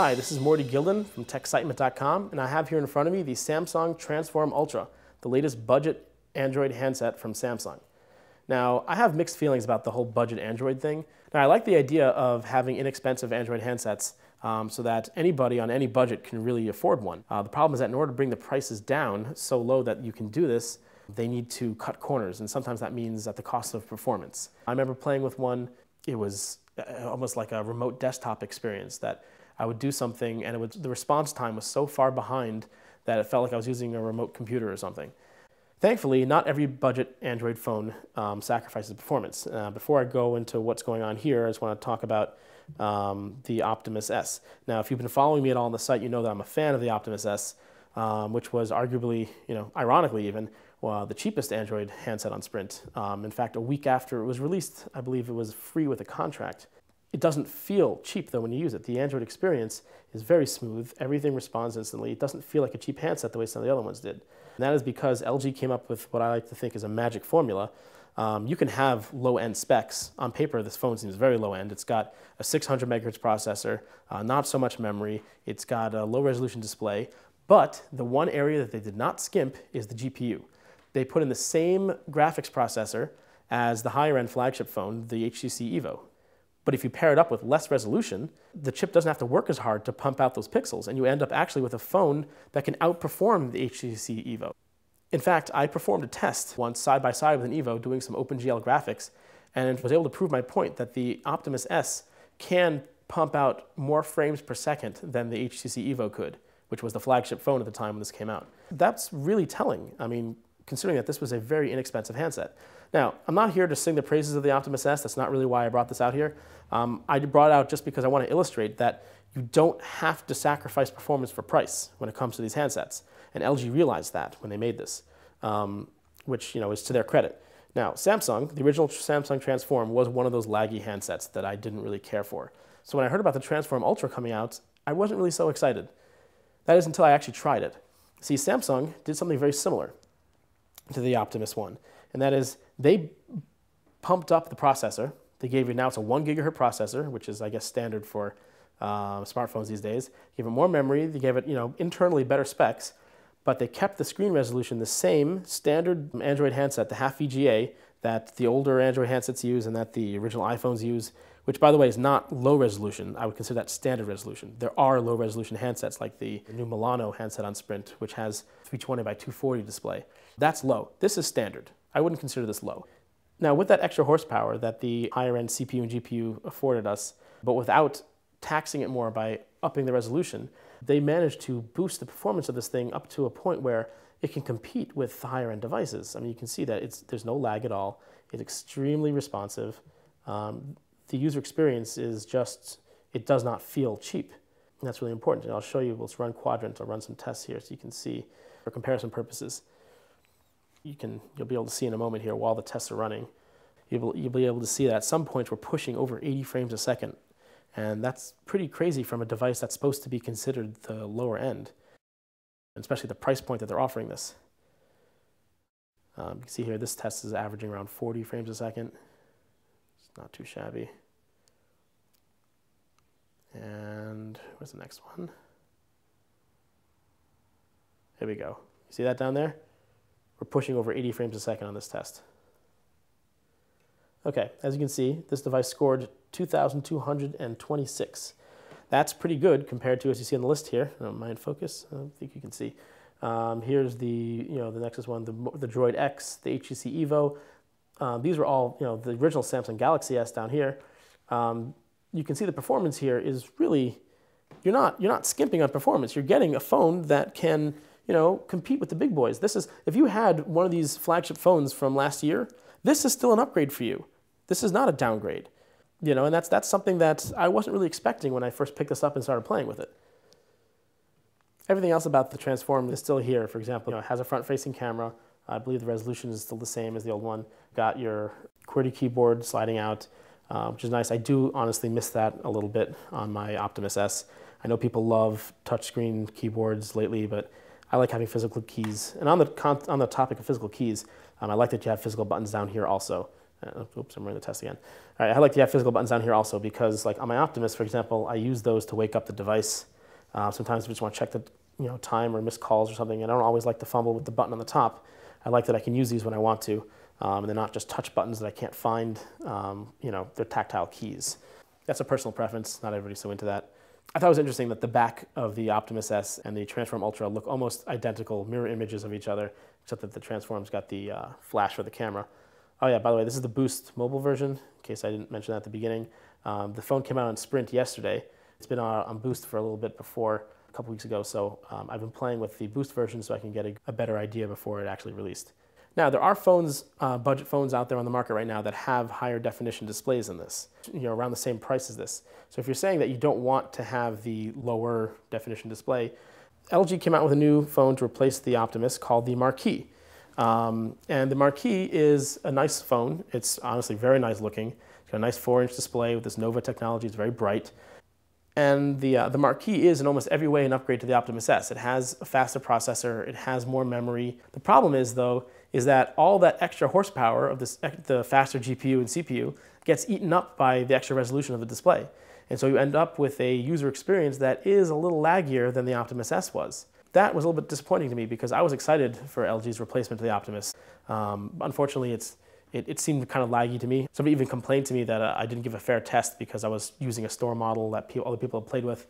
Hi, this is Mordy Gilden from TechSitement.com, and I have here in front of me the Samsung Transform Ultra, the latest budget Android handset from Samsung. Now, I have mixed feelings about the whole budget Android thing. Now, I like the idea of having inexpensive Android handsets so that anybody on any budget can really afford one. The problem is that in order to bring the prices down so low that you can do this, they need to cut corners, and sometimes that means at the cost of performance. I remember playing with one. It was almost like a remote desktop experience that I would do something and the response time was so far behind that it felt like I was using a remote computer or something. Thankfully, not every budget Android phone sacrifices performance. Before I go into what's going on here, I just want to talk about the Optimus S. Now, if you've been following me at all on the site, you know that I'm a fan of the Optimus S, which was arguably, ironically even, the cheapest Android handset on Sprint. In fact, a week after it was released, I believe it was free with a contract. It doesn't feel cheap though when you use it. The Android experience is very smooth. Everything responds instantly. It doesn't feel like a cheap handset the way some of the other ones did. And that is because LG came up with what I like to think is a magic formula. You can have low-end specs. On paper, this phone seems very low-end. It's got a 600 megahertz processor, not so much memory. It's got a low-resolution display. But the one area that they did not skimp is the GPU. They put in the same graphics processor as the higher-end flagship phone, the HTC Evo. But if you pair it up with less resolution, the chip doesn't have to work as hard to pump out those pixels, and you end up actually with a phone that can outperform the HTC Evo. In fact, I performed a test once side by side with an Evo doing some OpenGL graphics, and was able to prove my point that the Optimus S can pump out more frames per second than the HTC Evo could, which was the flagship phone at the time when this came out. That's really telling. I mean, considering that this was a very inexpensive handset. Now, I'm not here to sing the praises of the Optimus S. That's not really why I brought this out here. I brought it out just because I want to illustrate that you don't have to sacrifice performance for price when it comes to these handsets. And LG realized that when they made this, which is to their credit. Now, Samsung, the original Samsung Transform, was one of those laggy handsets that I didn't really care for. So when I heard about the Transform Ultra coming out, I wasn't really so excited. That is until I actually tried it. See, Samsung did something very similar to the Optimus one, and that is they pumped up the processor. They gave you, now it's a 1 gigahertz processor, which is, I guess, standard for smartphones these days. They gave it more memory. They gave it, internally better specs, but they kept the screen resolution the same standard Android handset, the half VGA that the older Android handsets use and that the original iPhones use, which, by the way, is not low resolution. I would consider that standard resolution. There are low resolution handsets like the new Milano handset on Sprint, which has 320 by 240 display. That's low. This is standard. I wouldn't consider this low. Now, with that extra horsepower that the higher-end CPU and GPU afforded us, but without taxing it more by upping the resolution, they managed to boost the performance of this thing up to a point where it can compete with the higher-end devices. I mean, you can see that there's no lag at all. It's extremely responsive. The user experience is just, it does not feel cheap. And that's really important. And I'll show you, let's run Quadrant. I'll run some tests here so you can see for comparison purposes. You'll be able to see in a moment here while the tests are running. You'll be able to see that at some points we're pushing over 80 frames a second. And that's pretty crazy from a device that's supposed to be considered the lower end, especially the price point that they're offering this. You can see here this test is averaging around 40 frames a second. It's not too shabby. And where's the next one? Here we go. You see that down there? We're pushing over 80 frames a second on this test. Okay, as you can see, this device scored 2,226. That's pretty good compared to, as you see on the list here. I don't mind focus. I don't think you can see. Here's the the Nexus one, the Droid X, the HTC Evo. These were all the original Samsung Galaxy S down here. You can see the performance here is really, you're not skimping on performance. You're getting a phone that can compete with the big boys. This is, if you had one of these flagship phones from last year, this is still an upgrade for you. This is not a downgrade. And that's something that I wasn't really expecting when I first picked this up and started playing with it. Everything else about the Transform is still here. For example, it has a front-facing camera. I believe the resolution is still the same as the old one. Got your QWERTY keyboard sliding out, which is nice. I do honestly miss that a little bit on my Optimus S. I know people love touchscreen keyboards lately, but I like having physical keys. And on the topic of physical keys, I like that you have physical buttons down here also. Oops, I'm running the test again. All right, I like to have physical buttons down here also because, like on my Optimus, for example, I use those to wake up the device Sometimes I just want to check the time or missed calls or something, and I don't always like to fumble with the button on the top. I like that I can use these when I want to, and they're not just touch buttons that I can't find, they're tactile keys. That's a personal preference, not everybody's so into that. I thought it was interesting that the back of the Optimus S and the Transform Ultra look almost identical, mirror images of each other, except that the Transform's got the flash for the camera. Oh yeah, by the way, this is the Boost mobile version, in case I didn't mention that at the beginning. The phone came out on Sprint yesterday. It's been on Boost for a little bit before, a couple weeks ago, so I've been playing with the Boost version so I can get a better idea before it actually released. Now, there are phones, budget phones out there on the market right now that have higher definition displays than this, around the same price as this. So if you're saying that you don't want to have the lower definition display, LG came out with a new phone to replace the Optimus called the Marquee. And the Marquee is a nice phone. It's honestly very nice looking. It's got a nice 4-inch display with this Nova technology. It's very bright. And the Marquee is in almost every way an upgrade to the Optimus S. It has a faster processor, it has more memory. The problem is, though, is that all that extra horsepower of the faster GPU and CPU gets eaten up by the extra resolution of the display. And so you end up with a user experience that is a little laggier than the Optimus S was. That was a little bit disappointing to me because I was excited for LG's replacement to the Optimus. Unfortunately, it seemed kind of laggy to me. Somebody even complained to me that I didn't give a fair test because I was using a store model that other people have played with.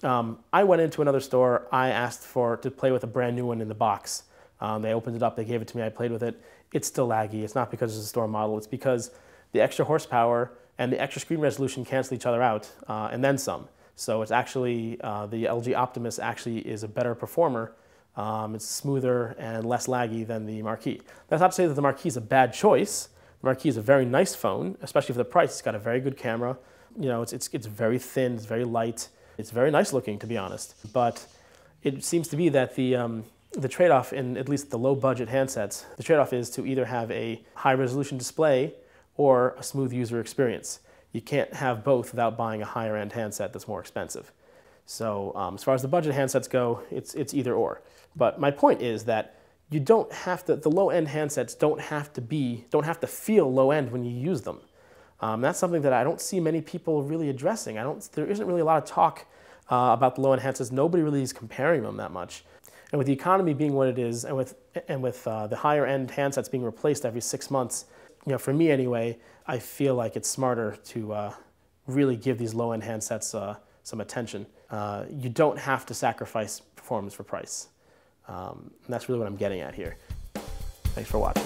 I went into another store. I asked to play with a brand new one in the box. They opened it up, they gave it to me, I played with it. It's still laggy. It's not because it's a store model. It's because the extra horsepower and the extra screen resolution cancel each other out, and then some. So it's actually, the LG Optimus actually is a better performer. It's smoother and less laggy than the Marquee. That's not to say that the Marquee is a bad choice. The Marquee is a very nice phone, especially for the price. It's got a very good camera. It's very thin, it's very light. It's very nice looking, to be honest. But it seems to be that the trade-off in at least the low-budget handsets, the trade-off is to either have a high-resolution display or a smooth user experience. You can't have both without buying a higher-end handset that's more expensive. So as far as the budget handsets go, it's either or. But my point is that you don't have to, the low-end handsets don't have to feel low-end when you use them. That's something that I don't see many people really addressing. There isn't really a lot of talk about the low-end handsets. Nobody really is comparing them that much. And with the economy being what it is, and with the higher-end handsets being replaced every 6 months, for me anyway, I feel like it's smarter to really give these low-end handsets some attention. You don't have to sacrifice performance for price. And that's really what I'm getting at here. Thanks for watching.